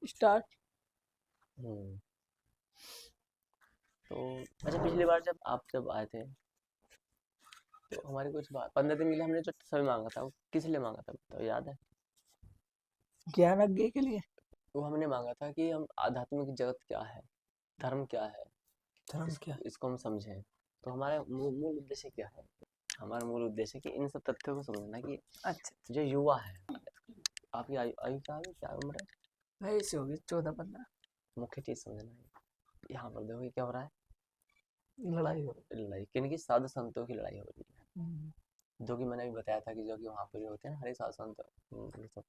Start. हम्म तो अच्छा, पिछली बार जब आए थे तो हमारे कुछ बात 15 दिन के लिए हमने जो समय मांगा था वो किस लिए मांगा था बताओ, याद है? ज्ञान आज्ञा के लिए। वो हमने मांगा था कि हम आध्यात्मिक जगत क्या है, धर्म क्या है, धर्म क्या? इसको हम समझें। तो हमारा मूल उद्देश्य क्या है? हमारा मूल उद्देश्य कि इन सब तथ्यों को समझना कि अच्छा। जो युवा है, आपकी आयु आयु क्या उम्र है? भाई ऐसे होगी 14-15। मुख्य चीज समझना है। यहाँ पर देखो ये क्या हो रहा है, लड़ाई हो रही। लड़ाई किन की? साधु संतों की लड़ाई हो रही है। हम्म, जो कि मैंने अभी बताया था कि जो कि वहाँ पर जो होते हैं ना, हरे साधु संत, ये सब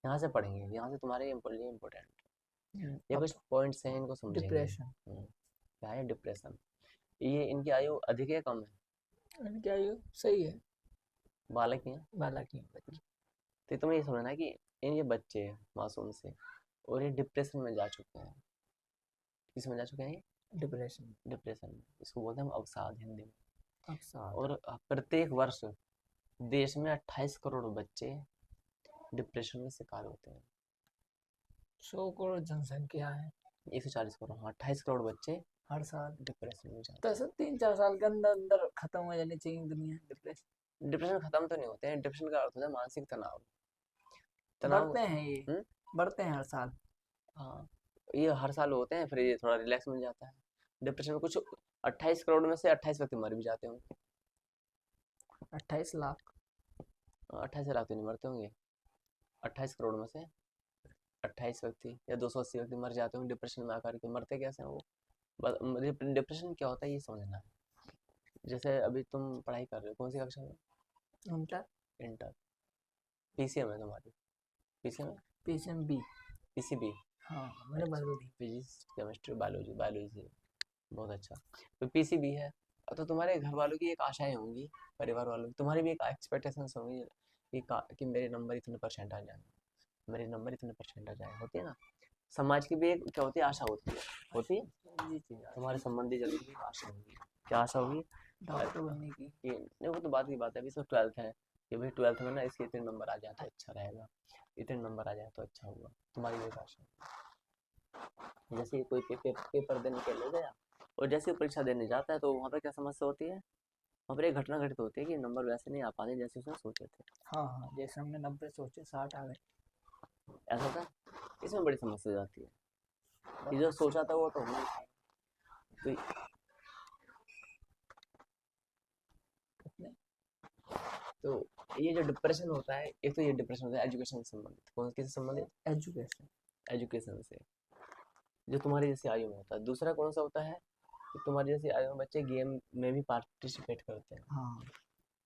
यहाँ से पढ़ेंगे, यहाँ से तुम्हारे लिए इम्पोर्टेंट ये अब कुछ पॉइंट्स हैं, इनको समझेंगे। डिप्रेशन। क्या है डिप्रेशन? ये इनकी आयु अधिक है कम है? क्या ये सही है? बालक ही हैं। बालक ही बच्चे। तो तुम्हें ये समझना है कि ये बच्चे मासूम से और ये डिप्रेशन में जा चुके हैं। किस में जा चुके हैं? डिप्रेशन। डिप्रेशन में, इसको बोलते हैं हम अवसाद हिंदी में। अब साथ। और प्रत्येक वर्ष देश में 28 करोड़ बच्चे डिप्रेशन में शिकार होते हैं। 100 करोड़ जनसंख्या है 140 करोड़, हाँ 28 करोड़ बच्चे हर साल। डिप्रेशन में जाते तो हैं। ऐसा 3-4 साल के अंदर अंदर खत्म हो जानी चाहिए दुनिया डिप्रेशन। डिप्रेशन खत्म तो नहीं होते हैं, डिप्रेशन का अर्थ होता है मानसिक तनाव। तनाव। बढ़ते हैं ये। हम्म बढ़ते हैं हर साल। हाँ, ये हर साल होते हैं, फिर ये थोड़ा रिलैक्स मिल जाता है। डिप्रेशन में कुछ 28 करोड़ में से 28 व्यक्ति मर भी जाते होंगे। 28 लाख। 28 लाख तो नहीं मरते होंगे, 28 करोड़ में से 28 व्यक्ति या 280 व्यक्ति मर जाते होंगे डिप्रेशन में आकर के। मरते कैसे हैं वो? डिप्रेशन क्या होता है ये समझना है। जैसे अभी तुम पढ़ाई कर रहे हो, कौन सी कक्षा में? उनका इंटर। पीसीएम है तुम्हारी? पीसीएम है? PCMB। पीसीबी? हाँ मैंने अच्छा, बदल दी। फिजिक्स केमिस्ट्री बायोलॉजी, बायोलॉजी से बहुत अच्छा। तो पीसीबी है। तो तुम्हारे घर वालों की एक आशाएं होंगी, परिवार वालों की, तुम्हारी भी एक एक्सपेक्टेशंस होंगी कि मेरे नंबर इतने परसेंट आ जाए, मेरे नंबर इतने परसेंट आ जाए, होती है ना? समाज की भी एक क्या होती है, आशा होती है। होती है। ये चीज तुम्हारे संबंधी जन की भी एक आशा होगी। क्या आशा होगी? डॉक्टर बनने की। ये नहीं, वो तो बात की बात है, अभी सब 12th है कि भाई 12th में ना इसके इतने नंबर आ जाए तो अच्छा रहेगा, इतने नंबर आ जाए तो अच्छा होगा। तुम्हारी भी एक आशा है। जैसे ही कोई पेपर देने के लिए गया और जैसे ही परीक्षा देने जाता है तो वहाँ पे क्या समस्या होती है? वहाँ पर एक घटना घटित होती है कि नंबर वैसे नहीं आ पाते जैसे उसने सोचे थे। हाँ हाँ जैसे हमने 90 सोचे 60 आ गए। ऐसा होता है। इसमें बड़ी समस्या हो जाती है कि जो बराबर से। सोचा था वो तो हो नहीं पाया। तो कितने? तो ये जो डिप्रेशन होता है, एक तो ये डिप्रेशन होता है एजुकेशन से संबंधित। कौन किससे संबंधित? एजुकेशन। एजुकेशन से, जो तुम्हारी जैसी आयु में होता है। दूसरा कौन सा होता है कि तुम्हारी जैसी आयु में बच्चे गेम में भी पार्टिसिपेट करते हैं। हाँ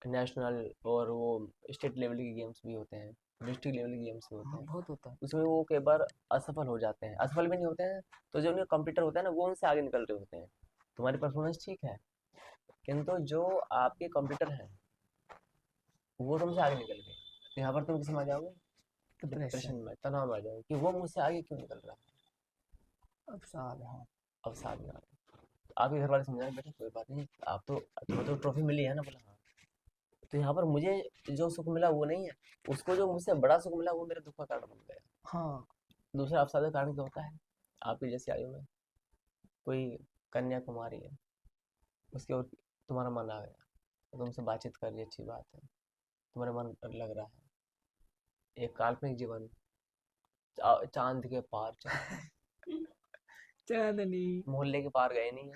नेशनल और वो स्टेट लेवल के गेम्स भी होते हैं, डिस्ट्रिक्ट लेवल के गेम्स भी होते हाँ हैं। बहुत होता है। उसमें वो कई बार असफल हो जाते हैं, असफल भी नहीं होते हैं। तो जो उनका कंप्यूटर होता है ना वो उनसे आगे निकल रहे होते हैं। तुम्हारी परफॉर्मेंस ठीक है, किंतु जो आपके कंप्यूटर है वो तुमसे आगे निकल गए। तो यहाँ पर तुम किस में आ जाओगे? Depression depression. में, तनाव में आ जाओगे कि वो मुझसे आगे क्यों निकल रहा है। अब साल हाँ। अवसाद में आ गए। तो आपके घर वाले समझाए बेटा कोई बात नहीं, आप तो तुम्हें तो ट्रॉफी मिली है ना, बोला हाँ। तो यहाँ पर मुझे जो सुख मिला वो नहीं है, उसको जो मुझसे बड़ा सुख मिला वो मेरे दुख का कारण बन गया। हाँ दूसरा अवसाद का कारण क्या होता है? आपकी जैसी आयु में कोई कन्या कुमारी है, उसके और तुम्हारा मन आ गया, तो तुमसे बातचीत कर रही है, अच्छी बात है, तुम्हारा मन लग रहा है। एक काल्पनिक जीवन, चांद के पार चले, चांदनी। मोहल्ले के पार गए नहीं है,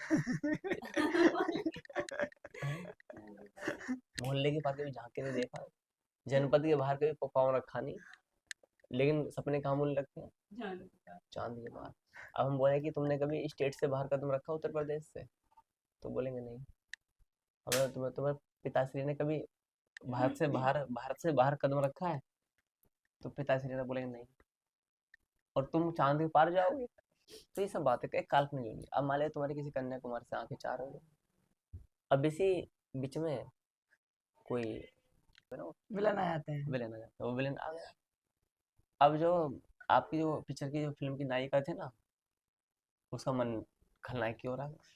मोहल्ले के पार कभी झांक के नहीं देखा, जनपद के बाहर कभी पाँव रखा नहीं, लेकिन सपने कहाँ मूल रखते हैं? चांद के पार। अब हम बोले कि तुमने कभी स्टेट से बाहर कदम रखा, उत्तर प्रदेश से? तो बोलेंगे नहीं। हमें तुम्हें तुम्हें पिताश्री ने कभी भारत से बाहर कदम रखा है? तो पिताश्री ने बोलेंगे नहीं। और तुम चांद के पार जाओगे? तो ये सब बातें एक काल्पनिक होगी। अब मान लिया तुम्हारी किसी कन्याकुमारी से आंखें चार हो गई, अब इसी बीच में कोई विलन आ जाते हैं। विलेन आ जाता है, वो विलेन आ गया। अब जो आपकी जो पिक्चर की जो फिल्म की नायिका थे ना, उसका मन खलनायक की ओर आ गया।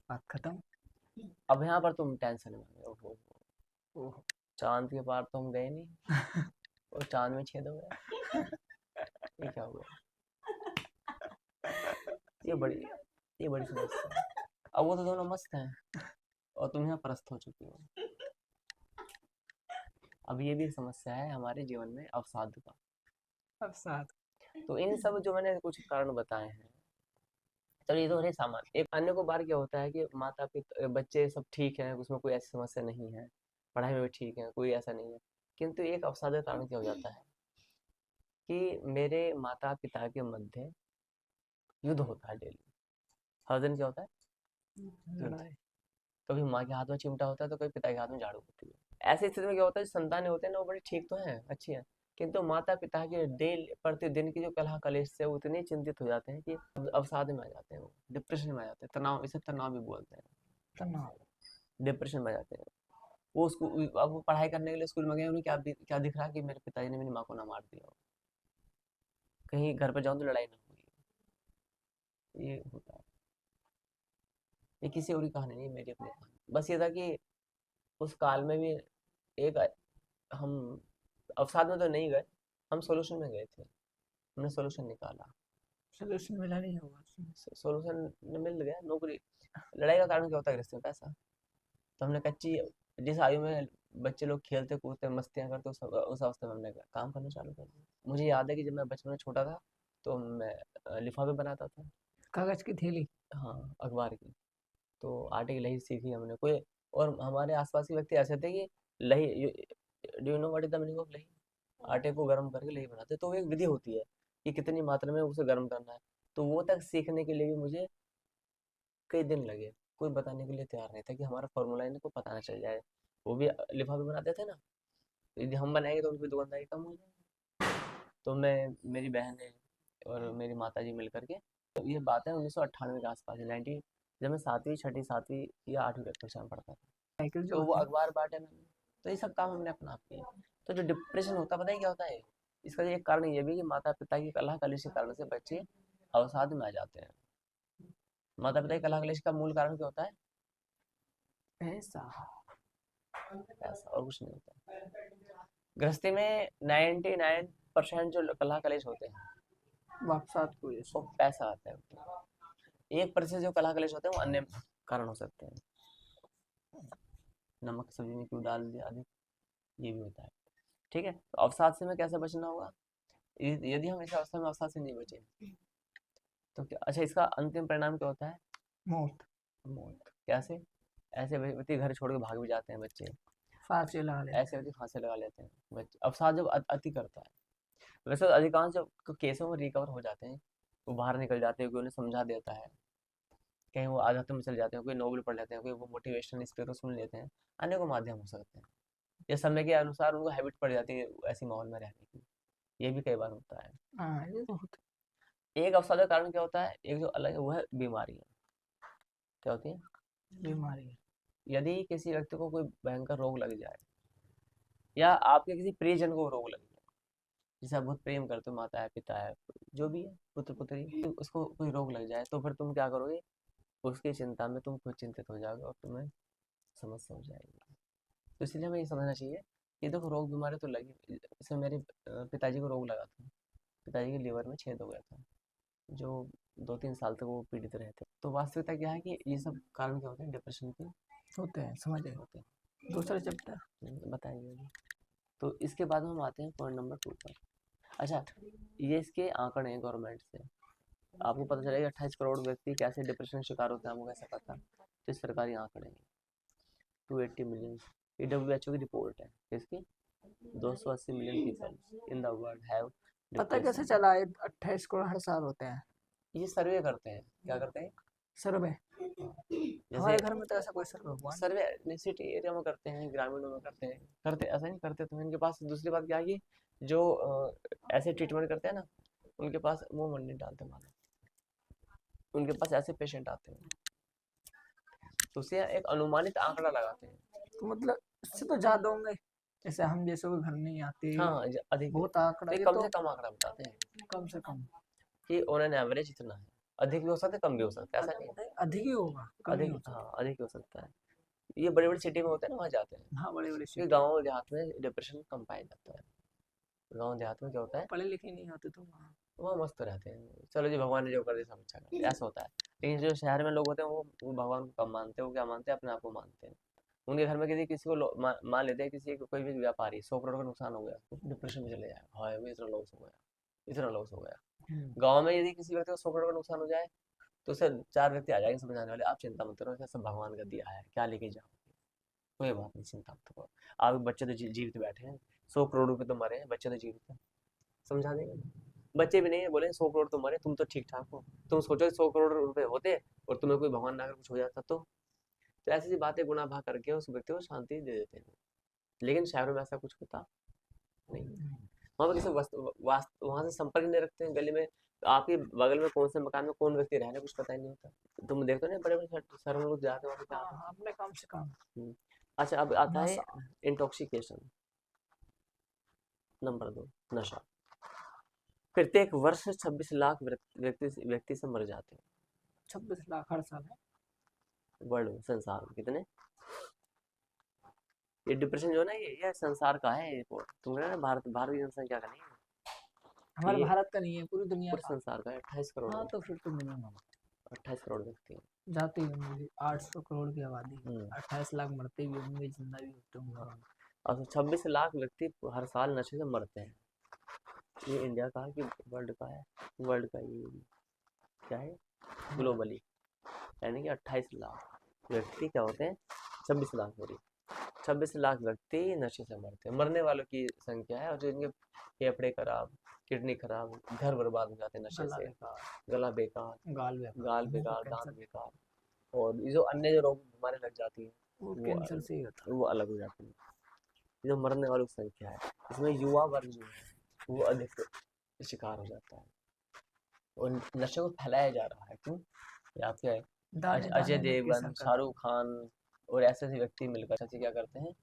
बात खत्म। अब यहाँ पर तुम टेंशन में आ गए, ओहो, ओह। चांद के पार तो हम गए नहीं और चांद में छेद हो गया, ये क्या हुआ? ये बड़ी समस्या है। अब वो तो दोनों मस्त हैं और तुम यहाँ परस्त हो चुकी हो। अब ये भी एक समस्या है हमारे जीवन में अवसाद का। अब साथ तो इन सब जो मैंने कुछ कारण बताए हैं, चलो ये तो रहे सामान्य। एक अन्य को बार क्या होता है कि माता पिता बच्चे सब ठीक हैं, उसमें कोई ऐसी समस्या नहीं है, पढ़ाई में भी ठीक है, कोई ऐसा नहीं है, किंतु एक अवसाद का कारण क्या हो जाता है कि मेरे माता पिता के मध्य युद्ध होता है डेली। हर दिन क्या होता है? लड़ाई। कभी माँ के हाथ में चिमटा होता है तो कभी पिता के हाथ में झाड़ू होती है। ऐसी स्थिति में क्या होता है, संतानें होते हैं ना, वो बड़े ठीक तो हैं, अच्छी हैं, किंतु माता पिता के प्रतिदिन की जो कलह कलेश से वो इतने चिंतित हो जाते हैं कि अवसाद में आ जाते हैं, वो डिप्रेशन में आ जाते हैं। तनाव, इसे तनाव भी बोलते हैं। तनाव। डिप्रेशन में आ जाते हैं वो। स्कूल, अब वो पढ़ाई करने के लिए स्कूल में गए, उन्हें क्या दिख रहा कि मेरे पिताजी ने मेरी माँ को ना मार दिया हो, कहीं घर पर जाऊं तो लड़ाई ना हुई। ये होता है। ये किसी और की कहानी नहीं, मेरी अपनी कहानी। बस ये था कि उस काल में भी एक हम अवसाद में तो नहीं गए, हम सोल्यूशन में गए थे। हमने सोल्यूशन निकाला, सोल्यूशन मिला नहीं होगा। सोल्यूशन मिल गया। नौकरी, लड़ाई का कारण क्या होता है? गृहस्थी में पैसा। तो हमने कच्ची, जिस आयु में बच्चे लोग खेलते कूदते मस्तियाँ करते, उस अवस्था में हमने काम करना चालू कर दिया। मुझे याद है कि जब मैं बचपन में छोटा था तो मैं लिफाफे बनाता था। कागज की थैली। हाँ, अखबार की। तो आटे की लही सीखी हमने। कोई और हमारे आसपास के व्यक्ति ऐसे थे कि लही, do you know what is the meaning of लही? आटे को गर्म करके लही बनाते। तो वो एक विधि होती है कि कितनी मात्रा में उसे गर्म करना है। तो वो तक सीखने के लिए भी मुझे कई दिन लगे। कोई बताने के लिए तैयार नहीं था कि हमारा फॉर्मूला इनको पता ना चल जाए। वो भी लिफाफे बनाते थे ना, यदि हम बनाएंगे तो उनकी दुकानदारी कम हो जाएगी। तो मैं, मेरी बहन है और मेरी माता जी मिल करके, तो ये बात है 1998 के आसपास है, 90, जब मैं सातवीं छठी सातवीं या आठवीं कक्षा में पढ़ता था। साइकिल जो तो वो होती है। अखबार बांटे मैंने। तो ये सब काम हमने अपना आप किया। तो जो डिप्रेशन होता है, पता है क्या होता है? इसका एक कारण ये भी कि माता पिता की कलह कलेश के कारण से बच्चे अवसाद में आ जाते हैं। माता पिता की कलह कलेश का मूल कारण क्या होता है? पैसा। पैसा, और कुछ नहीं होता। गृहस्थी में 99% जो कलह कलेश होते हैं वापसात को वो पैसा आता है। 1% जो कलह कलेश होते हैं वो अन्य कारण हो सकते हैं। नमक सब्जी में क्यों डाल दिया अधिक, ये भी होता है। ठीक है, तो अवसाद से हमें कैसे बचना होगा? यदि हम इस अवस्था में अवसाद से नहीं बचे तो क्या? अच्छा, इसका अंतिम परिणाम क्या होता है? मौत। मौत। कैसे? ऐसे व्यक्ति घर छोड़ के भाग भी जाते हैं बच्चे, फांसी लगा लेते ऐसे व्यक्ति फांसी लगा लेते हैं बच्चे। अवसाद जब अति करता है, वैसे तो अधिकांश जो केसों में रिकवर हो जाते हैं, वो बाहर निकल जाते हैं, कोई उन्हें समझा देता है, कहीं वो आदतों में चले जाते हैं, कोई नोबल पढ़ लेते हैं, कोई वो मोटिवेशनल स्पीकर सुन लेते हैं। अन्य को माध्यम हो सकते हैं, या समय के अनुसार उनको हैबिट पड़ जाती है ऐसी माहौल में रहने की। ये भी कई बार होता है। हाँ, ये तो होता एक अवसाद का कारण क्या होता है? एक जो अलग है वो है बीमारियां। क्या होती है? है। बीमारी। यदि किसी व्यक्ति को कोई भयंकर रोग लग जाए, या आपके किसी प्रियजन को रोग लग जाए, जिसे आप बहुत प्रेम करते हो, माता है, पिता है, जो भी है, पुत्र पुत्री, तो उसको कोई रोग लग जाए, तो फिर तुम क्या करोगे? उसकी चिंता में तुम खुद चिंतित हो जाओगे और तुम्हें समस्या हो जाएगी। तो इसलिए हमें ये समझना चाहिए कि देखो, रोग बीमारी तो लगी। जैसे मेरे पिताजी को रोग लगा था, पिताजी के लीवर में छेद हो गया था, जो 2-3 साल तक वो पीड़ित रहे थे। तो वास्तविकता क्या है कि ये सब कारण क्या होते हैं? डिप्रेशन के होते हैं, समझ गए। होते हैं। दूसरा चैप्टर। बताएंगे अभी। तो इसके बाद हम आते हैं पॉइंट नंबर 2 पर। अच्छा, ये इसके आंकड़े हैं गवर्नमेंट से। आपको पता चलेगा 28 करोड़ व्यक्ति कैसे डिप्रेशन शिकार होते हैं, आपको कैसे पता? तो सरकारी आंकड़े हैं 280 मिलियन। ये WHO की रिपोर्ट है। किसकी? 280 million people in the world have पता कैसे डिप्रेशन। चला? 28 करोड़ हर साल होते हैं ये सर्वे करते हैं। क्या करते हैं? सर्वे। जैसे हमारे घर में तो ऐसा कोई सर्वे हुआ नहीं। सर्वे सिटी एरिया में करते हैं, ग्रामीणों में करते हैं, करते ऐसा नहीं करते तो इनके पास दूसरी बात क्या है कि जो ऐसे ट्रीटमेंट करते हैं ना, उनके पास मुंह मन नहीं डालते मानो, उनके पास ऐसे पेशेंट आते हैं, तो उससे एक अनुमानित आंकड़ा लगाते हैं। तो मतलब इससे तो ज्यादा होंगे, जैसे हम जैसे को घर नहीं आते। हाँ, अधिक है। बहुत आंकड़ा, तो ये कम तो से कम आंकड़ा बताते हैं कम से कम। कि ऑन एन एवरेज इतना है। अधिक भी हो सकता है, कम भी हो सकता है, ऐसा नहीं है। अधिक ही होगा, कम नहीं अधिक, हो सकता। हाँ, अधिक हो सकता है। ये बड़ी बड़ी सिटी में होते हैं ना, वहाँ जाते हैं। हाँ, बड़े बड़े क्योंकि सिटी। गाँव देहात में डिप्रेशन कम पाया जाता है। गाँव देहात में क्या होता है? पढ़े लिखे नहीं होते तो वहाँ वो मस्त रहते हैं, चलो जी भगवान ने जो कर दिया सब अच्छा कर दिया, ऐसा होता है। लेकिन जो शहर में लोग होते हैं वो भगवान को कम मानते हैं, वो क्या मानते हैं, अपने आप को मानते हैं। उनके घर में किसी किसी को मान लेते हैं, किसी को कोई भी व्यापारी 100 करोड़ का नुकसान हो गया, डिप्रेशन में चले जाए, हाय वो इतना लॉस हो गया, इतना लॉस हो गया। गाँव में यदि किसी व्यक्ति को 100 करोड़ का नुकसान हो जाए, तो उसे 4 व्यक्ति आ जाएंगे समझाने वाले, आप चिंता मत करो, ऐसा सब भगवान का दिया है, क्या लेके जाओ, कोई बात नहीं, चिंता मत करो। आप बच्चे तो जीवित बैठे हैं, 100 करोड़ रुपए तो मरे हैं, बच्चे तो जीवित हैं, समझा देंगे ना। बच्चे भी नहीं है, बोले 100 करोड़ तो मरे, तुम तो ठीक ठाक हो, तुम सोचो 100 करोड़ रुपए होते और तुम्हें कोई भगवान ना अगर कुछ हो जाता तो ऐसी सी बातें गुणा भाग करके उस व्यक्ति को शांति दे देते हैं। लेकिन शहरों में ऐसा कुछ होता नहीं, वहाँ पर किसी वहाँ से संपर्क नहीं रखते हैं, गली में आपके बगल में कौन से मकान में कौन व्यक्ति रह रहा है कुछ पता ही नहीं होता। तुम देखते हो ना बड़े बड़े शहरों में लोग जाते हैं, वहाँ पे क्या होता है। अपने काम से काम हम्म। अच्छा, अब आता है नशा। इंटॉक्सिकेशन, नंबर 2, नशा। प्रत्येक वर्ष 26 लाख व्यक्ति व्यक्ति से मर जाते हैं 26 लाख हर साल है। वर्ल्ड में, संसार में कितने। ये डिप्रेशन जो है ना, ये संसार का है, ये रिपोर्ट तुम ना, भारत की जनसंख्या का नहीं है, हमारे ये भारत का नहीं है, पूरी दुनिया पूरे का। संसार का है, 28 करोड़ हाँ है, तो फिर तो मिनिमम 28 करोड़ व्यक्ति हैं। जाते ही होंगे, 800 करोड़ की आबादी, हम्म। 28 लाख मरते भी होंगे, जिंदा भी होते होंगे। हाँ, और 26 लाख व्यक्ति हर साल नशे से मरते हैं। ये इंडिया का है कि वर्ल्ड का है, वर्ल्ड का ये क्या है, ग्लोबली, यानी कि 28 लाख व्यक्ति क्या होते हैं, 26 लाख सॉरी, 26 लाख व्यक्ति नशे से मरते हैं, मरने वालों की संख्या है। और जो इनके फेफड़े खराब, किडनी खराब, घर बर्बाद हो जाते हैं नशे गला से, बेकार, गला बेकार, गाल बेकार, गाल मुंह का बेकार, दांत कैंसर, बेकार, और ये जो अन्य जो रोग बीमारी लग जाती है वो वो कैंसर से ही होता वो अलग हो जाती है। ये जो मरने वालों की संख्या है, इसमें युवा वर्ग जो है वो अधिक शिकार हो जाता है, और नशे को फैलाया जा रहा है। क्यों? ये आपके है। दाने अजय दाने में देवगन, केसर का, शाहरुख खान और ऐसे ऐसे व्यक्ति मिलकर ऐसे क्या करते हैं,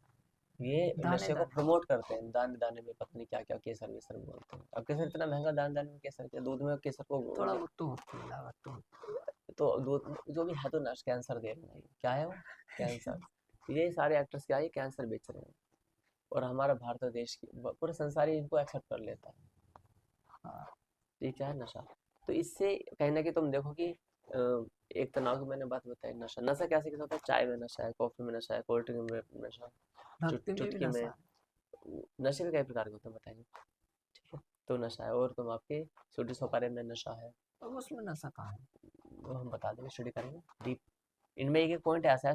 ये दाने नशे को दाने प्रमोट करते हैं, दाने दाने में पता नहीं क्या क्या, केसर वेसर बोलते हैं। अब केसर इतना महंगा, दाने दाने में केसर, क्या दूध में केसर को थोड़ा बहुत तो होती है लागत तो होती तो दूध जो भी है तो नश कैंसर दे रहे हैं, क्या है वो, कैंसर। ये सारे एक्टर्स क्या है, कैंसर बेच रहे हैं, और हमारा भारत देश की पूरे संसार ही इनको एक्सेप्ट कर लेता है। है। हाँ, ये क्या है, नशा। तो इससे कहीं ना कहीं तुम देखो कि एक तनाव की मैंने बात बताई, नशा, नशा कैसे कैसे होता है, चाय में नशा है, कॉफी में नशा है, कोल्ड ड्रिंक में नशा, भक्ति में भी चुटकी नशा में। है। नशे भी कई प्रकार के होते हैं बताएंगे, ठीक है, तो नशा है। और तुम आपके छोटे सोपारे में नशा है, अब उसमें नशा कहाँ है। वो हम बता देंगे, स्टडी करेंगे डीप। इनमें एक एक पॉइंट ऐसा है,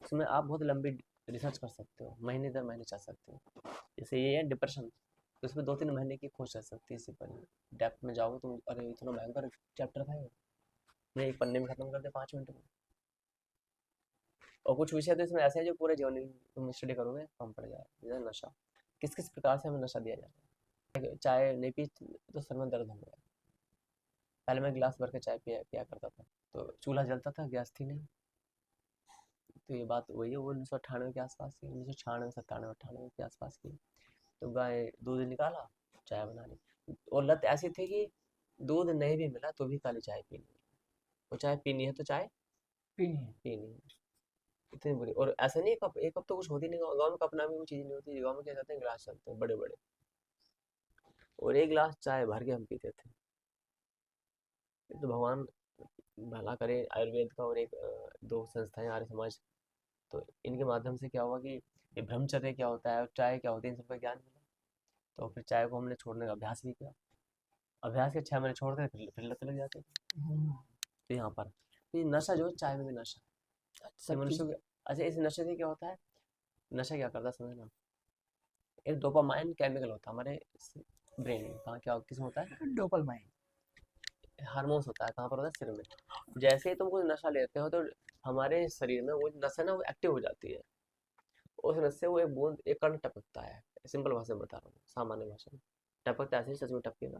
उसमें आप बहुत लंबी रिसर्च कर सकते हो, महीने दर महीने चल सकते हो। जैसे ये है डिप्रेशन, तो इसमें 2-3 महीने की खोज चल सकती है, इसी पर डेप्थ में जाओगे तुम, अरे इतना भयंकर चैप्टर था ये, मैं एक पन्ने में खत्म कर दे 5 मिनट में। और कुछ विषय तो इसमें ऐसे हैं जो पूरे जीवन में तुम स्टडी करोगे कम पड़ जाए, जैसे नशा, किस किस प्रकार से हमें नशा दिया जाता है। चाय नहीं पी तो सर में दर्द हो गया, पहले मैं गिलास भर के चाय पिया पिया करता था, तो चूल्हा जलता था, गैस थी नहीं। तो ये बात वही है, वो 1998 के आसपास की, 1996 97 98 के आसपास की। तो गाय दूध निकाला, चाय बना ली, और लत ऐसी थी कि दूध नहीं भी मिला तो भी काली चाय पीनी है, और चाय पीनी है तो चाय पीनी है। पीनी है, इतनी बुरी। और ऐसा नहीं कप, एक कप तो कुछ होती नहीं, गाँव में कप नाम की कोई चीज़ नहीं होती, गाँव में क्या कहते हैं, गिलास चलते हैं बड़े बड़े, और एक गिलास चाय भर के हम पीते थे। ये तो भगवान भला करे आयुर्वेद का, और एक दो संस्थाएं आर्य समाज, तो इनके माध्यम से क्या हुआ कि ये ब्रह्मचर्य क्या होता है और चाय क्या होती है इन सबका ज्ञान मिला। तो फिर चाय को हमने छोड़ने का अभ्यास भी किया, अभ्यास के 6 महीने छोड़ते थे, फिर लत लग जाती थी। तो यहाँ पर ये नशा जो है, चाय में भी नशा, ये सब चीज मनुष्य को। अच्छा, इस नशे से क्या होता है, नशा क्या करता है समझना, एक डोपामाइन केमिकल होता है हमारे ब्रेन में, कहाँ क्या किस में होता है, डोपामाइन। हार्मोन्स होता है, कहाँ पर होता है, सिर में। जैसे ही तुम कोई नशा लेते हो तो हमारे शरीर में वो नशा ना वो एक्टिव हो जाती है, उस नस से वो एक बूंद, एक कण टपकता है, सिंपल भाषा में बता रहा हूँ, सामान्य भाषा में, टपकता है, ऐसे ही सच में टपकेगा,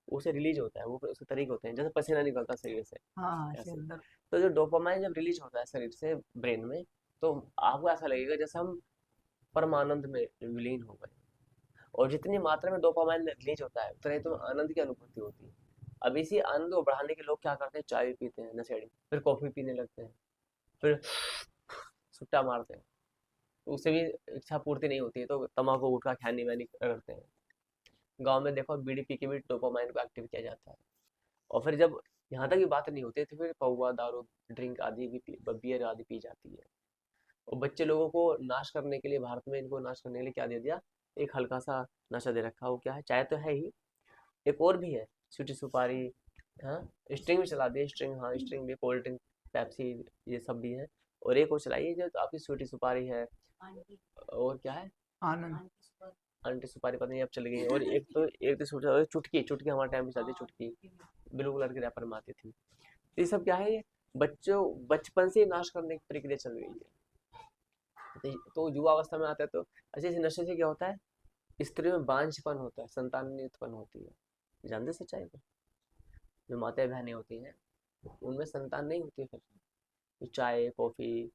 उसे रिलीज होता है, वो उसके तरीके होते हैं, जैसे पसीना निकलता है शरीर से, हाँ ऐसे ऐसे। अंदर। तो जो डोपामाइन जब रिलीज होता है शरीर से ब्रेन में, तो आपको ऐसा लगेगा जैसे हम परमानंद में विलीन हो गए, और जितनी मात्रा में डोपामाइन रिलीज होता है उतना ही तो आनंद की अनुभूति होती है। अब इसी आनंद को बढ़ाने के लोग क्या करते हैं, चाय पीते हैं नशेड़ी, फिर कॉफी पीने लगते हैं, फिर सुट्टा मारते हैं, तो उससे भी इच्छा पूर्ति नहीं होती है, तो तम्बाकू गुटखा खैनी वैनी करते हैं। गांव में देखो बीड़ी पी के भी डोपामाइन को एक्टिव किया जाता है। और फिर जब यहाँ तक की बात नहीं होती है तो फिर पौवा, दारू, ड्रिंक आदि भी बियर आदि पी जाती है। और बच्चे लोगों को नाश करने के लिए, भारत में इनको नाश करने के लिए क्या दे दिया, एक हल्का सा नशा दे रखा। वो क्या है, चाय तो है ही, एक और भी है, सूटी सुपारी, हाँ, स्ट्रिंग भी चला दिए, स्ट्रिंग, हाँ स्ट्रिंग भी, कोल्ड ड्रिंक, पेप्सी, ये सब भी है। और एक और चलाई है जो तो आपकी सूटी सुपारी है, और क्या है, आनंद। आंटी सुपारी पता नहीं अब चल गई है। और एक तो चुटकी, चुटकी हमारे टाइम पे चलती, चुटकी ब्लू कलर के रैपर में आती थी। तो ये सब क्या है, ये बच्चों बचपन से ही नाश करने की प्रक्रिया चल रही है। तो युवा अवस्था में आता है तो अच्छे से नशे से क्या होता है, स्त्री में बांझपन होता है, संतान नहीं उत्पन्न होती है। जानते सच्चाई को, जो माताएं बहनें होती हैं उनमें संतान नहीं होती है। फिर जो चाय, कॉफी,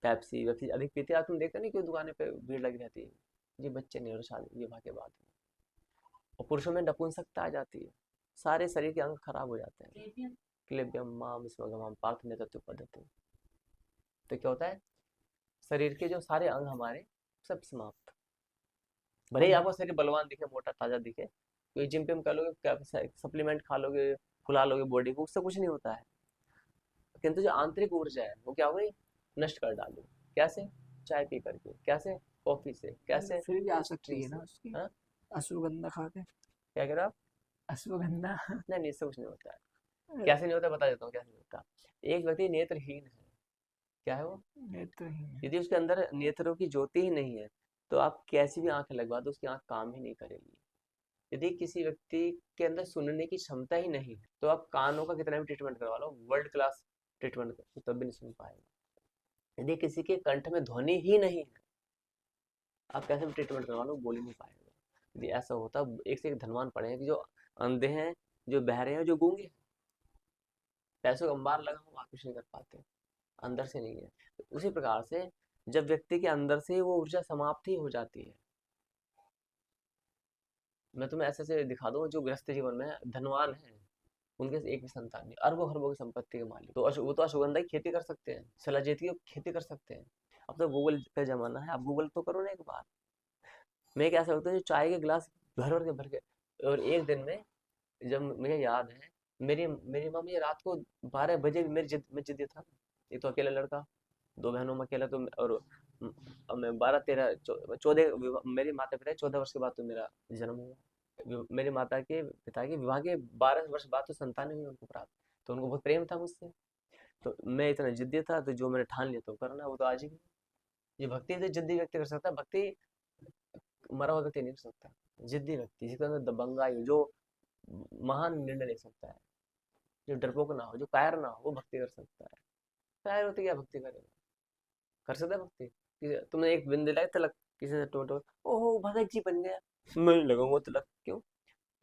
पेप्सी वेप्सी अधिक पीते हैं, आज तुम देखते नहीं क्यों दुकानें पे भीड़ लगी रहती है, ये बच्चे नहीं, और शादी विवाह के बाद। और पुरुषों में नपुंसकता आ जाती है, सारे शरीर के अंग खराब हो जाते हैं। क्लेबियम माम स्मगमाम पार्थ नेतृत्व पद्धति। तो क्या होता है, शरीर के जो सारे अंग हमारे सब समाप्त। भले ही आपको शरीर बलवान दिखे, मोटा ताजा दिखे, तो जिम पे कर लोगे, सप्लीमेंट खा लोगे, फुला लोगे बॉडी को, उससे कुछ नहीं होता है। किंतु जो आंतरिक ऊर्जा है वो क्या हो गई, नष्ट कर डाली। कैसे, चाय पी करके, कैसे, कॉफी से, कैसे, फिर भी आ सकती है से, ना उसकी, हाँ, अश्वगंधा खा के। क्या कह रहे हो आप? अश्वगंधा। नहीं नहीं, इससे कुछ नहीं होता है। कैसे नहीं होता बता देता हूँ कैसे नहीं होता। एक व्यक्ति नेत्रहीन है, क्या है वो, नेत्रहीन है। यदि उसके अंदर नेत्रों की ज्योति ही नहीं है तो आप कैसी भी आंखें लगवा दो, उसकी आंख काम ही नहीं करेगी। यदि किसी व्यक्ति के अंदर सुनने की क्षमता ही नहीं है तो आप कानों का कितना भी ट्रीटमेंट करवा लो, वर्ल्ड क्लास ट्रीटमेंट करो, तब भी नहीं सुन पाएगा। यदि किसी के कंठ में ध्वनि ही नहीं है, आप कैसे भी ट्रीटमेंट करवा लो, बोल ही नहीं पाएगा। यदि ऐसा होता, एक से एक धनवान पड़े हैं कि जो अंधे हैं, जो बहरे हैं, जो गूंगे हैं, पैसों का अंबार लगा हुआ, आप कुछ नहीं कर पाते, अंदर से नहीं है। तो उसी प्रकार से जब व्यक्ति के अंदर से वो ऊर्जा समाप्त ही हो जाती है, मैं तुम्हें ऐसे ऐसे दिखा दूं जो गृहस्थ जीवन में धनवान है, उनके एक भी संतान नहीं, अरबों खरबों की संपत्ति के मालिक, तो वो तो अश्वगंधा की खेती कर सकते हैं, शिलाजीत की खेती कर सकते हैं। अब तो गूगल का जमाना है, आप गूगल तो करो ना एक बार। मैं क्या सकता हूँ, जो चाय के गिलास भर के, और एक दिन में, जब मुझे याद है, मेरी मेरी माँ मुझे रात को 12 बजे भी, मैं जिद्दी था, एक तो अकेला लड़का, दो बहनों में अकेला, तो और अब मैं 12 13 14 मेरे माता पिता 14 वर्ष के बाद तो मेरा जन्म हुआ। मेरे माता के पिता के विवाह के 12 वर्ष बाद तो संतान हुई उनको प्राप्त। तो उनको बहुत प्रेम था मुझसे, तो मैं इतना जिद्दी था, तो जो मैंने ठान लिया तो करना, वो तो आज ही। ये भक्ति तो जिद्दी व्यक्ति कर सकता है, भक्ति मरा हुआ व्यक्ति नहीं कर सकता। जिद्दी व्यक्ति जिसके अंदर दबंगाई, जो महान निर्णय ले सकता है, जो डरपोक ना हो, जो कायर ना हो, वो भक्ति कर सकता है। कायर होते क्या भक्ति करेगा, कर सकता है भक्ति? तुमने एक बिंदु दिलाई तिलक, किसी से टोटो, ओहो भगत जी बन गया, मैं नहीं लगाऊंगा तिलक, क्यों?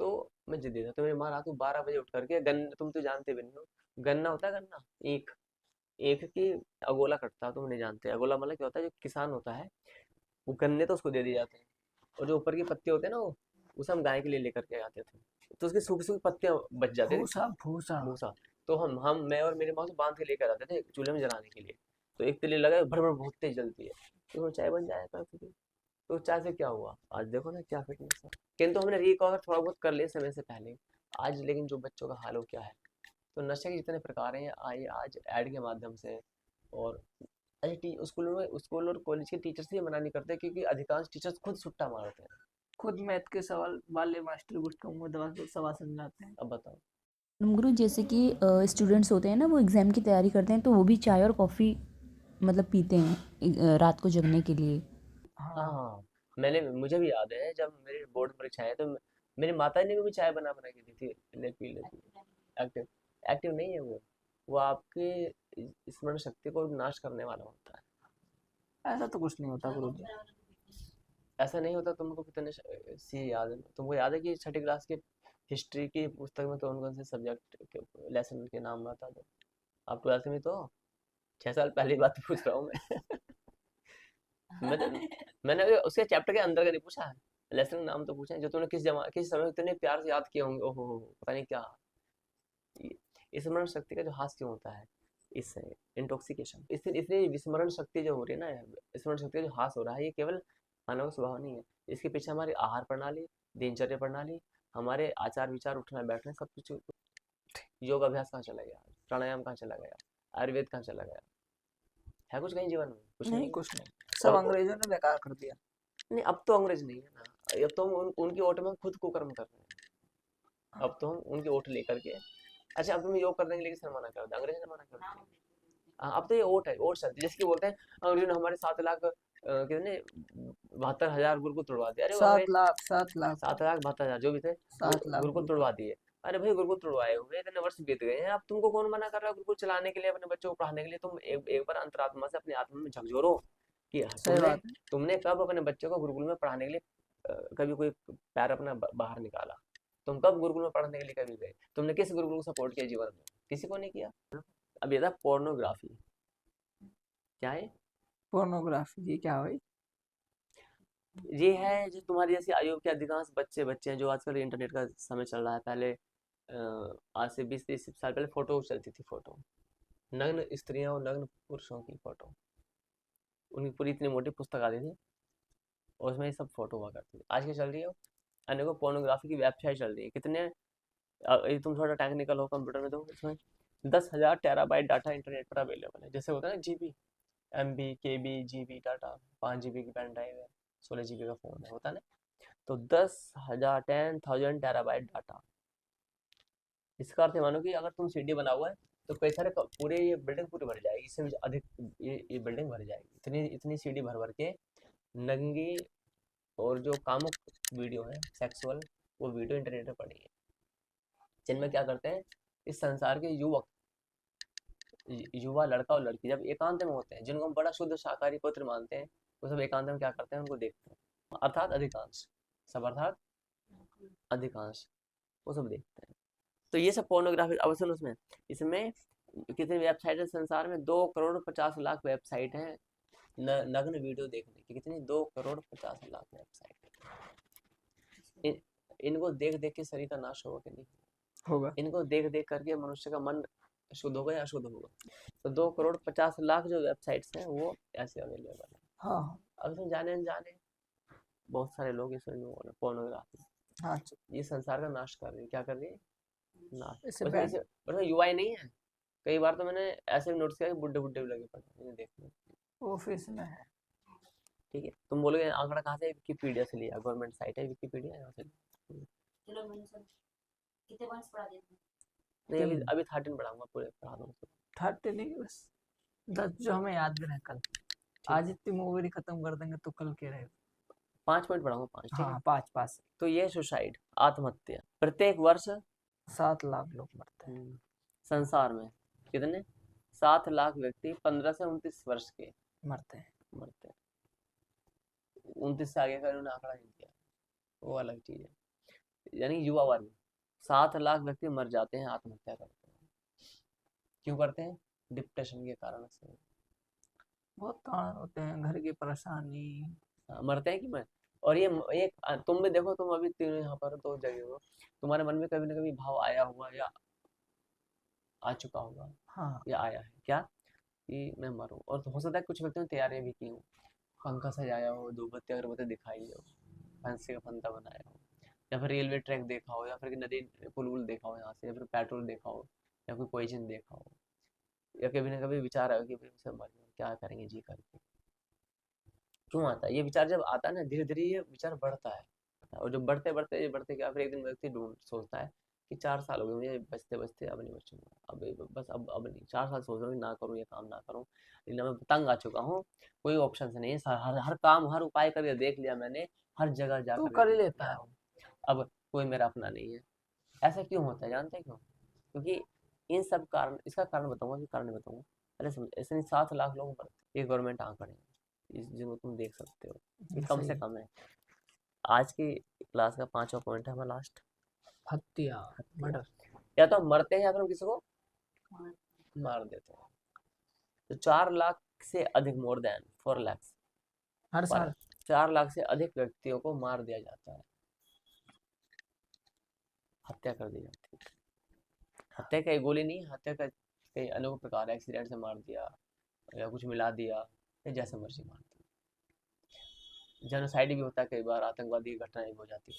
तो मैं जिद्दी था, तो मेरी माँ रात को 12 बजे उठ करके गन्ना, तुम तो जानते भी नहीं हो, गन्ना होता है, गन्ना एक एक की अगोला कटता है, तुम नहीं जानते, अगोला मतलब क्या होता है, जो किसान होता है वो गन्ने तो उसको दे दिए जाते हैं, और जो ऊपर की पत्ते होते हैं ना, वो उसे हम गाय के लिए लेकर के आते थे, तो उसकी सूखी सूखी पत्तियां बच जाते थे, भूसा भूसा। भूसा। तो हम मैं और मेरी माँ से बांध के लेकर आते थे चूल्हे में जलाने के लिए। तो एक तिल्ली लगा, भर भर बहुत तेज जलती है, तो चाय बन जाया करती थी। तो चाय से क्या हुआ, आज देखो ना क्या फिटनेस है। किंतु हमने रिकवर थोड़ा बहुत कर लिया समय से पहले। आज लेकिन जो बच्चों का हाल हो क्या है, तो नशे के जितने प्रकार हैं आए आज ऐड के माध्यम से। और स्कूल और कॉलेज के टीचर्स ये मना नहीं करते, क्योंकि अधिकांश टीचर्स खुद सुट्टा मारते हैं। खुद मैथ के सवाल वाले मास्टर गुटका मुंह दबा के सवाल समझाते हैं। अब बताओ। गुरु जैसे कि स्टूडेंट्स होते हैं ना, वो एग्ज़ाम की तैयारी करते हैं तो वो भी चाय और कॉफ़ी मतलब पीते हैं रात को जगने के लिए। हाँ। हाँ, मुझे भी याद है जब मेरी बोर्ड परीक्षाएं हैं, तो मेरी माता ने भी चाय बना बना के दी थी, ले पी लेती। एक्टिव एक्टिव नहीं है वो आपके स्मरण शक्ति को नाश करने वाला होता है। ऐसा तो कुछ नहीं होता गुरु जी। ऐसा नहीं होता। तुमको कितने सी याद है, तुमको याद है कि छठी क्लास की हिस्ट्री की पुस्तक में कौन कौन से सब्जेक्ट के लेसन के नाम बता दो। आप ट्वेल्थ में तो 6 साल पहले की बात पूछ रहा हूँ मैं। मैंने अभी उसके चैप्टर के अंदर का नहीं पूछा है, लेसन का नाम तो पूछा है, जो तुमने किस समय इतने प्यार से याद किए होंगे, ओहो पता नहीं क्या। स्मरण शक्ति का जो हास क्यों होता है, इससे इंटॉक्सिकेशन, इसलिए विस्मरण शक्ति जो हो रही है ना, स्मरण शक्ति का जो हास हो रहा है, ये केवल मानव स्वभाव नहीं है, इसके पीछे हमारी आहार प्रणाली, दिनचर्या प्रणाली, हमारे आचार विचार, उठना बैठना, सब कुछ। योग अभ्यास कहाँ चला गया, प्राणायाम कहाँ चला गया, आयुर्वेद कहाँ चला गया, है कुछ कहीं जीवन में? कुछ नहीं, नहीं। कुछ नहीं, सब और अंग्रेजों ने बेकार कर दिया। नहीं, अब तो अंग्रेज नहीं है ना, अब तो हम उनकी ओट में खुद कुकर्म कर रहे हैं। अब तो हम उनकी ओट लेकर के, अच्छा अब तुम योग करने के लिए किसने मना कर दिया? अंग्रेज ने मना कर दिया। हाँ, अब तो ये ओट है, ओट चलती है, जिसकी बोलते हैं अंग्रेजों ने हमारे 7 लाख कितने 72,000 गुरुकुल तोड़वा दिया। अरे वो 7 अंग्रेज लाख 7 लाख 7 लाख 72,000 जो भी थे, 7 लाख गुरुकुल तोड़वा दिए। अरे भाई गुरुकुल तोड़वाए हुए इतने वर्ष बीत गए हैं, अब तुमको कौन मना कर रहा है गुरुकुल चलाने के लिए, अपने बच्चों को पढ़ाने के लिए? तुम एक बार अंतरात्मा से अपनी आत्मा में झकझोरो कि सही बात है। तुमने कब अपने बच्चों को गुरुकुल में पढ़ाने के लिए कभी कोई पैर अपना बाहर निकाला? तुम कब गुरुकुल में पढ़ने के लिए कभी गए? तुमने किस गुरुकुल को सपोर्ट किया जीवन में? किसी को नहीं किया। अब ये था पोर्नोग्राफी। क्या है पोर्नोग्राफी? ये क्या हुई? ये है जो तुम्हारी जैसी आयु के अधिकांश बच्चे हैं जो आजकल इंटरनेट का समय चल रहा है। पहले आज से 20-30 साल पहले फोटो चलती थी, फोटो नग्न स्त्रियां और नग्न पुरुषों की फोटो, उनकी पूरी इतनी मोटी पुस्तक आती थी और उसमें ये सब फोटो हुआ करती थी। आज क्या चल रही है? अनेकों पोर्नोग्राफी की वेबसाइट चल रही है। कितने ये तुम थोड़ा टेक्निकल हो कंप्यूटर में तो इसमें 10,000 टेराबाइट डाटा इंटरनेट पर अवेलेबल है। जैसे होता है ना जीबी, एमबी, केबी, जीबी डाटा, 5 GB की पेन ड्राइव है, 16 GB का फोन है, होता है ना? तो 10,000 टेराबाइट डाटा। इसका अर्थ है मानो कि अगर तुम सीडी बना हुआ है तो कई सारे पूरे ये बिल्डिंग पूरी भर जाएगी, इससे भी अधिक ये बिल्डिंग भर जाएगी। इतनी इतनी सीडी भर भर के नंगी और जो कामुक वीडियो है सेक्सुअल, वो वीडियो इंटरनेट पर पड़ी है, जिनमें क्या करते हैं इस संसार के युवा लड़का और लड़की जब एकांत में होते हैं, जिनको हम बड़ा शुद्ध शाकाहारी पुत्र मानते हैं, वो सब एकांत में क्या करते हैं? उनको देखते हैं, अर्थात अधिकांश सब, अर्थात अधिकांश वो सब देखते हैं। तो ये सब पोर्नोग्राफी अवसर उसमें, इसमें कितनी वेबसाइट है संसार में? 2,50,00,000 वेबसाइट है नग्न वीडियो देखने की। कितनी? 2,50,00,000 वेबसाइट। इनको देख देख के शरीर का नाश होगा कि नहीं होगा? इनको देख देख करके मनुष्य का मन शुद्ध होगा या अशुद्ध होगा? तो 2,50,00,000 जो वेबसाइट्स हैं वो ऐसे अवेलेबल है। हाँ अब इसमें जाने अनजाने बहुत सारे लोग इसमें पोर्नोग्राफी, हाँ, ये संसार का नाश कर रही है। क्या कर रही है? नाश। इसे उसमें बैन। इसे उसमें युवा ही नहीं है। कई बार तो मैंने ऐसे भी नोटिस किया कि बुड्ढे बुड्ढे भी लगे पड़े हैं इन्हें देखने। ऑफिस में है। ठीक है, तुम बोलोगे आंकड़ा कहाँ से? विकिपीडिया से लिया, गवर्नमेंट साइट है विकिपीडिया, यहाँ से। चलो मैंने सर कितने पॉइंट्स पढ़ा दिए? नहीं, अभी 3 अभी 13 पढ़ाऊंगा, पूरे पढ़ा दूंगा। 30 नहीं, बस 10 जो हमें याद भी रहे कल। आज इतनी मूवी खत्म कर देंगे तो कल के रहे। 5 पॉइंट पढ़ाऊंगा, 5। ठीक है, हाँ, 5 तो ये सुसाइड, आत्महत्या, प्रत्येक वर्ष 7 लाख लोग मरते हैं। संसार में कितने? 7 लाख व्यक्ति 15 से 29 वर्ष के मरते हैं। मरते हैं। 29 से आगे का उन्होंने आंकड़ा नहीं दिया, वो अलग चीज है। यानी युवा वर्ग 7 लाख व्यक्ति मर जाते हैं, आत्महत्या करते हैं। क्यों करते हैं? डिप्रेशन के कारण से। बहुत कारण होते हैं, घर की परेशानी। मरते हैं कि मैं। और ये तुम भी देखो, तुम अभी तीनों यहाँ पर 2 जगह हो, तुम्हारे मन में कभी ना कभी भाव आया होगा या आ चुका होगा, हाँ, या आया है क्या कि मैं मरूं? और हो सकता है कुछ व्यक्तियों ने तैयारियां भी की हो, पंखा सजाया हो, धूपबत्ती अगरबत्ती दिखाई हो, फंसी का फंदा बनाया हो, या फिर रेलवे ट्रैक देखा हो, या फिर नदी पुल वुल देखा हो यहाँ से, या फिर पेट्रोल देखा हो, या कोई पॉइजन देखा हो, या कभी ना कभी विचार आया कि भाई उसे मर जाओ, क्या करेंगे जी करके। क्यों आता है ये विचार? जब आता है ना धीरे धीरे ये विचार बढ़ता है, और जब बढ़ते बढ़ते बढ़ते क्या, फिर एक दिन व्यक्ति ढूंढ सोचता है कि 4 साल हो गए मुझे बचते बचते, अब नहीं बचूंगा, बस अब नहीं। 4 साल सोच रहा हूँ ना करूँ ये काम ना करूँ, लेकिन मैं तंग आ चुका हूँ, कोई ऑप्शन से नहीं है, हर काम हर उपाय करके देख लिया मैंने, हर जगह तो जाकर कर ही देख लेता लिया है। हूँ, अब कोई मेरा अपना नहीं है। ऐसा क्यों होता है जानते हैं क्यों? क्योंकि इन सब कारण, इसका कारण बताऊंगा कि कारण बताऊंगा। अरे समझ, ऐसे नहीं 7 लाख लोग मरते, ये गवर्नमेंट आंकड़े हैं, जिनको तुम देख सकते हो, ये कम सही से है। कम है। आज की क्लास का 5वां पॉइंट है हमारा लास्ट, हत्या, मर्डर। या तो हम मरते हैं या फिर हम किसी को मार देते हैं। तो 4 लाख से अधिक, मोर देन 4 लाख हर पर साल 4 लाख से अधिक व्यक्तियों को मार दिया जाता है, हत्या कर दी जाती है। हत्या का एक गोली नहीं, हत्या का कई अनेक प्रकार है, एक्सीडेंट से मार दिया या कुछ मिला दिया, या जैसे मर्जी मार दिया। जेनोसाइड भी होता है, कई बार आतंकवादी घटनाएं हो जाती है।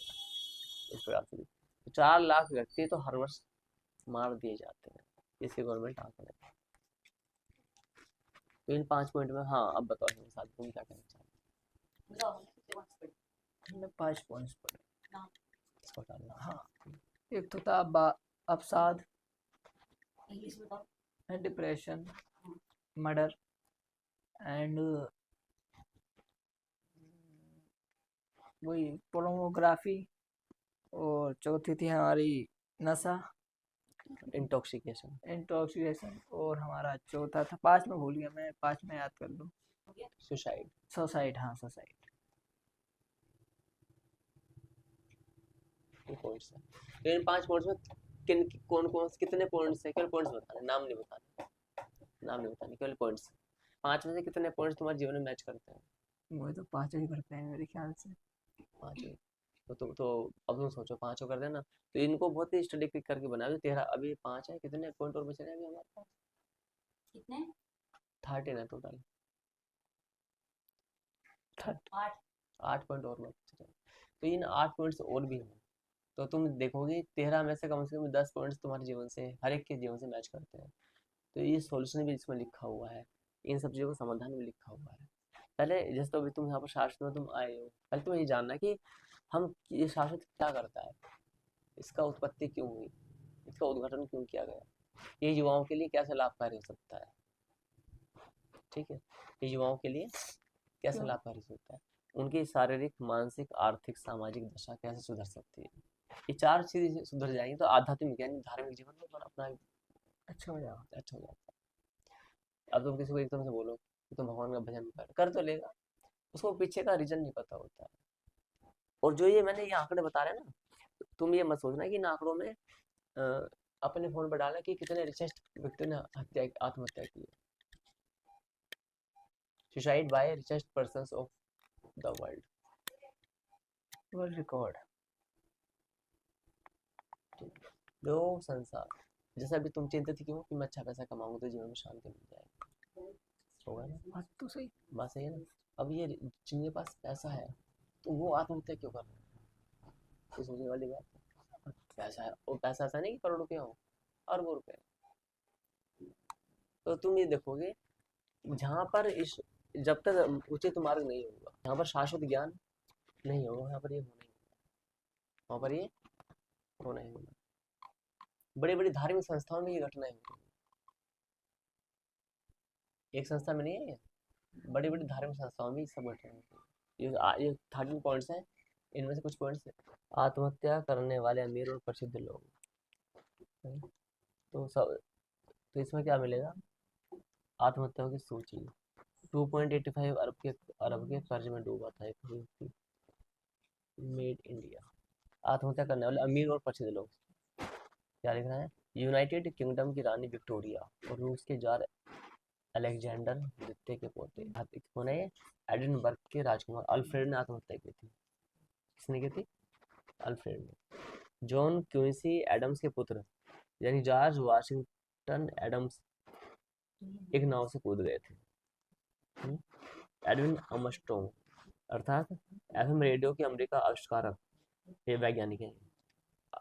इस प्रकार से 4 लाख व्यक्ति तो हर वर्ष मार दिए जाते हैं, इसके गवर्नमेंट आंकड़े। तो इन 5 पॉइंट में, हाँ अब बताओ मेरे साथ तुम क्या कहना चाहते हमने 5 पॉइंट्स पढ़े। हो, इसको डालना। हाँ, एक तो था अवसाद, डिप्रेशन, मर्डर एंड वही पोर्नोग्राफी, और चौथी थी हमारी नशा, इंटॉक्सिकेशन, और हमारा चौथा था, 5 में भूल गया मैं, 5 में याद कर लूँ। सुसाइड। सोसाइड, हाँ सोसाइड। ये पॉइंट्स है। तो इन 5 पॉइंट्स में कौन कौन से कितने पॉइंट्स है, केवल पॉइंट्स बताने, नाम नहीं बताने, केवल पॉइंट्स। 5 में से कितने पॉइंट्स तुम्हारे जीवन में मैच करते हैं? मुझे तो 5 ही करते हैं मेरे ख्याल से। 5 ही। तो अब तुम सोचो 5 कर देना, तो इनको बहुत ही स्टडी करके बनाओ। तेरा अभी 5 है, कितने पॉइंट और बचे हैं अभी हमारे पास? कितने? 13 है टोटल। 8 पॉइंट और बचे हैं। तो इन 8 पॉइंट्स और भी हैं, तो तुम देखोगे 13 में से कम 10 पॉइंट्स तुम्हारे जीवन से, हर एक के जीवन से मैच करते हैं। तो ये सॉल्यूशन भी इसमें लिखा हुआ है, इन सब चीज़ों का समाधान भी लिखा हुआ है। पहले जैसे तो अभी तुम यहाँ पर शास्त्र में तुम आए हो, पहले तुम्हें ये जानना कि हम ये शास्त्र क्या करता है, इसका उत्पत्ति क्यों हुई, इसका उद्घाटन क्यों किया गया, ये युवाओं के लिए कैसे लाभकारी हो सकता है। ठीक है, ये युवाओं के लिए कैसे लाभकारी हो सकता है, उनकी शारीरिक, मानसिक, आर्थिक, सामाजिक दशा कैसे सुधर सकती है। ये 4 चीजें सुधर जाएंगी तो आध्यात्मिक यानी धार्मिक जीवन में अपना अच्छा हो जाएगा। अच्छा हो जाता है। अब तुम किसी को एकदम से बोलो कि तुम भगवान का भजन कर तो लेगा, उसको पीछे का रीजन नहीं पता होता है। और जो ये मैंने ये आंकड़े बता रहे हैं ना, तुम ये मत सोचना कि इन आंकड़ों में अपने फोन पर डाला कि कितने रिचेस्ट व्यक्ति ने आत्महत्या की है। Suicide bye richest persons of the world record. जो संसार, जैसे अभी तुम चिंतित क्यों कि मैं अच्छा पैसा कमाऊंगा तो जीवन में शांति मिल जाएगी, होगा ना? बात तो सही। बात सही है ना? अब ये जिनके पास पैसा है तो वो आत्महत्या क्यों कर रहे हैं, तो सोचने वाली बात है। पैसा है, वो पैसा ऐसा नहीं कि करोड़ रुपया हो, अरबों रुपए। तो तुम ये देखोगे जहाँ पर इस जब तक उचित मार्ग नहीं होगा, यहाँ पर शाश्वत ज्ञान नहीं होगा, यहाँ पर ये होना ही होगा, वहाँ पर ये होना ही होगा। बड़ी बड़ी धार्मिक संस्थाओं में ये घटनाएं होती हैं, एक संस्था में नहीं है, बड़ी बड़ी धार्मिक संस्थाओं में सब घटनाएं होती हैं। ये 13 पॉइंट्स हैं, इनमें से कुछ पॉइंट्स आत्महत्या करने वाले अमीर और प्रसिद्ध लोग। तो इसमें क्या मिलेगा, आत्महत्याओं की सूची। 2.85 अरब के कर्ज में डूबा था एक व्यक्ति, मेड इंडिया। आत्महत्या करने वाले अमीर और प्रसिद्ध लोग, क्या लिख रहा है, यूनाइटेड किंगडम की रानी विक्टोरिया और रूस के जार अलेक्जेंडर द्वितीय के पोते कौन है, एडिनबर्ग के राजकुमार अल्फ्रेड ने आत्महत्या की थी। किसने की थी? अल्फ्रेड ने। जॉन क्विंसी एडम्स के पुत्र यानी जॉर्ज वाशिंगटन एडम्स एक नाव से कूद गए थे। एडविन आर्मस्ट्रॉन्ग अर्थात एफएम रेडियो के अमेरिका आविष्कारक, ये वैज्ञानिक हैं,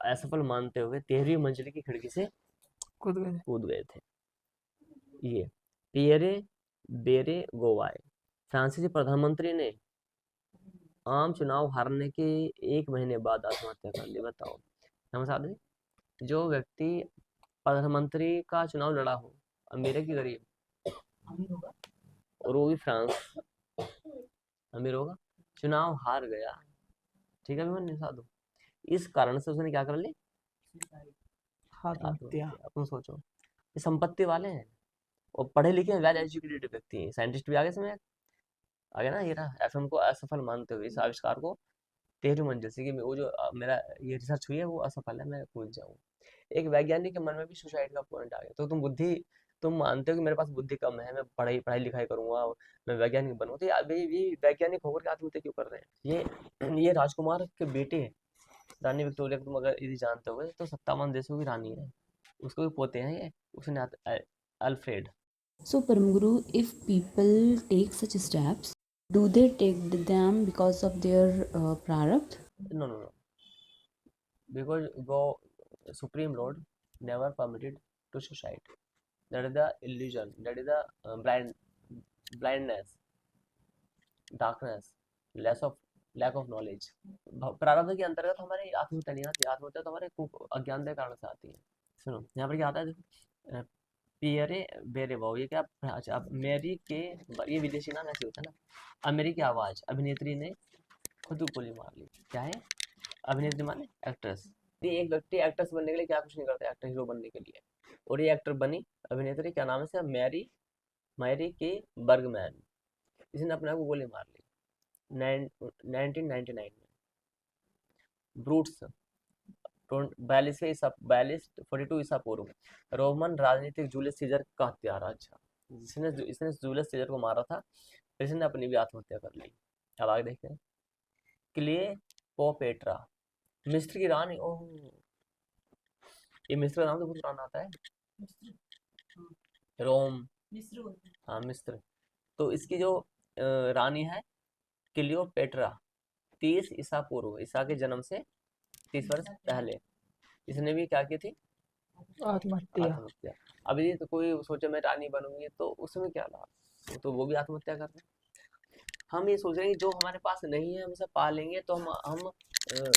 असफल मानते हुए 13वीं मंजिल की खिड़की से कूद गए थे। ये पियरे बेरेगोवाय फ्रांसीसी प्रधानमंत्री ने आम चुनाव हारने के 1 महीने बाद आत्महत्या कर ली। बताओ, हम जो व्यक्ति प्रधानमंत्री का चुनाव लड़ा हो, अमीर है कि गरीब, और वो भी फ्रांस, अमीर होगा, चुनाव हार गया, ठीक है अभिमन्यु साधु, इस कारण से उसने क्या कर ली, आत्महत्या। तुम सोचो, ये संपत्ति वाले हैं और पढ़े लिखे वेल एजुकेटेड व्यक्ति हैं, साइंटिस्ट भी आगे समय आगे ना। ये ना एफएम को असफल मानते हुए इस आविष्कार को 13वीं मंजिल से कि वो जो मेरा ये रिसर्च हुई है वो असफल है, मैं कूद जाऊँ। एक वैज्ञानिक के मन में भी सुसाइड का पॉइंट आ गया। तो तुम मानते हो कि मेरे पास बुद्धि कम है, मैं पढ़ाई लिखाई करूंगा, मैं वैज्ञानिक बनूँ, तो ये वैज्ञानिक होकर के आत्महत्या क्यों कर रहे हैं? ये राजकुमार के बेटे रानी विक्टोरिया को तुम अगर यदि जानते हो तो 57 देशों की रानी है, उसको भी पोते हैं ये, उसने Alfred. So Paramguru, if people take such steps, do they take them because of their prarabdha? No. because God, Supreme Lord never permitted to suicide. That is the illusion. That is the blindness, darkness, lack of knowledge. प्रारब्ध के अंतर्गत हमारे आत्महत्या नहीं आती। आत्महत्या तो हमारे अज्ञान के कारण से आती है। सुनो यहाँ पर क्या आता है, देखो पियरे बेरे भाव, ये क्या? अच्छा, अब मेरी के, ये विदेशी नाम ऐसे होता है ना। अमेरिकी आवाज, अभिनेत्री ने खुद को गोली मार ली। क्या है? अभिनेत्री माने एक्ट्रेस। ये एक व्यक्ति एक्ट्रेस बनने के लिए क्या कुछ नहीं करता, एक्टर हीरो बनने के लिए, और ये एक्टर बनी अभिनेत्री। क्या नाम है इसका? मैरी के बर्गमैन। इसने अपने आप को गोली मार ली 1999 में। ब्रूट्स 42 ईसा पूर्व रोमन राजनीतिक जूलियस सीजर का हत्यारा। अच्छा, इसने जूलियस सीजर को मारा था, फिर इसने अपनी भी आत्महत्या कर ली। अब आगे देखते हैं। क्लियोपेट्रा, मिस्र की रानी। ओह, ये मिस्र का नाम तो बहुत पुराना आता है। रोम, हाँ मिस्र। तो इसकी जो रानी है क्लियोपेट्रा, 30 ईसा पूर्व, ईसा के जन्म से 30 वर्ष पहले इसने भी क्या की थी? आत्महत्या। अब ये तो कोई सोचे मैं रानी बनूंगी तो उसमें क्या लाभ, तो वो भी आत्महत्या कर रहे हैं। हम ये सोच रहे हैं कि जो हमारे पास नहीं है हम उसे पा लेंगे तो हम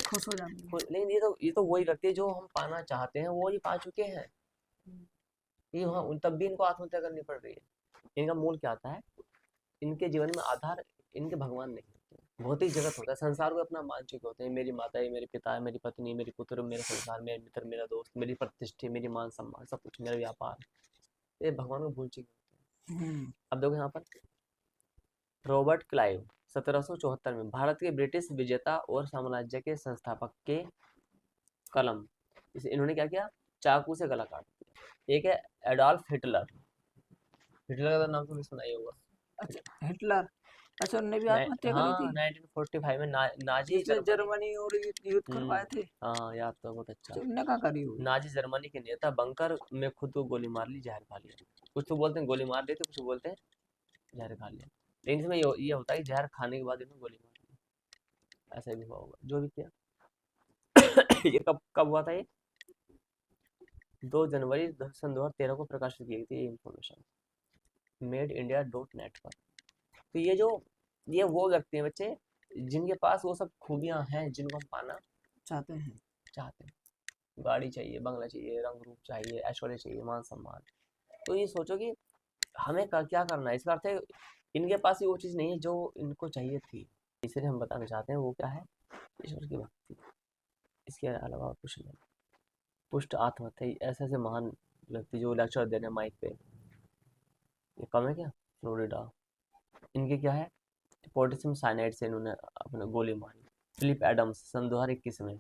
खुश हो जाएंगे। लेकिन ये तो वही व्यक्ति जो हम पाना चाहते हैं वो ही पा चुके हैं। ये हाँ, तब भी इनको आत्महत्या करनी पड़ रही है। इनका मूल क्या आता है? इनके जीवन में आधार इनके भगवान नहीं होते, भौतिक जगत होता है। संसार को अपना मान चुके होते हैं। मेरी माता है, मेरे पिता है, मेरी पत्नी, मेरे पुत्र, मेरा संसार, मेरे मित्र, मेरा दोस्त, मेरी प्रतिष्ठा, मेरी मान सम्मान, सब कुछ, मेरा व्यापार, ये भगवान को भूल चुके होते हैं। अब देखो यहाँ पर रॉबर्ट क्लाइव 1774 में भारत के ब्रिटिश विजेता और साम्राज्य के संस्थापक के कलम, इन्होंने क्या किया? चाकू से गला काट दिया। एक है एडोल्फ हिटलर। हिटलर का नाम तुमने सुना ही होगा। अच्छा, हिटलर। अच्छा, उन्होंने भी आत्महत्या करी हाँ, थी 1945 में नाजी जिसने जर्मनी और युद्ध करवाए थे। हाँ याद तो बहुत अच्छा। तो उनने क्या करी हुई? नाजी जर्मनी के नेता बंकर में खुद को गोली मार ली, जहर खा लिया। कुछ तो बोलते हैं गोली मार देते, कुछ बोलते हैं जहर खा लिया। लेकिन इसमें ये होता है कि जहर खाने के बाद इन्होंने गोली मार ली, ऐसा भी हुआ होगा जो भी किया। ये कब हुआ था? ये 2 जनवरी सन 2013 को प्रकाशित की गई थी ये इंफॉर्मेशन MadeIndia.net पर। तो ये वो व्यक्ति हैं बच्चे जिनके पास वो सब खूबियां हैं जिनको हम पाना चाहते हैं। गाड़ी चाहिए, बंगला चाहिए, रंग रूप चाहिए, ऐश्वर्य चाहिए, मान सम्मान। तो ये सोचो कि हमें क्या करना है। इसका अर्थ है इनके पास ही वो चीज़ नहीं है जो इनको चाहिए थी। इसलिए हम बताना चाहते हैं वो क्या है? ईश्वर की भक्ति। इसके अलावा कुछ नहीं। पुष्ट आत्महत्या, ऐसे महान व्यक्ति जो लेक्चर दे रहे हैं माइक पे, ये कम है क्या? फ्लोरिडा। इनके क्या है? पोटेशियम साइनाइड से इन्होंने अपने गोली मारी। फिलिप एडम्स सन 2021 में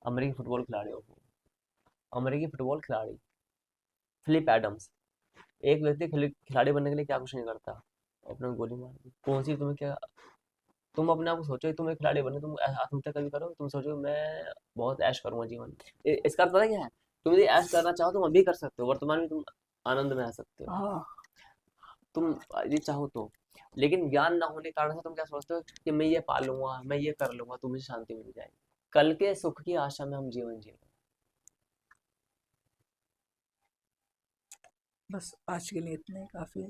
अमेरिकी फुटबॉल खिलाड़ी फिलिप एडम्स। एक व्यक्ति खिलाड़ी बनने के लिए क्या कुछ नहीं करता, अपने गोली मार दी। कौन सी तुम्हें क्या, तुम अपने आप को सोचो तुम एक खिलाड़ी बने, तुम आत्महत्या कभी करो, तुम सोचो मैं बहुत ऐश करूंगा जीवन। इसका अर्थ पता क्या है? तुम यदि ऐश करना चाहो तुम अभी कर सकते हो, वर्तमान में तुम आनंद में आ सकते हो, तुम यदि चाहो तो। लेकिन ज्ञान ना होने के कारण से तुम क्या सोचते हो कि मैं ये पा लूंगा, मैं ये कर लूंगा तो मुझे शांति मिल जाएगी। कल के सुख की आशा में हम जीवन जी रहे हैं। बस आज के लिए इतना ही काफी है।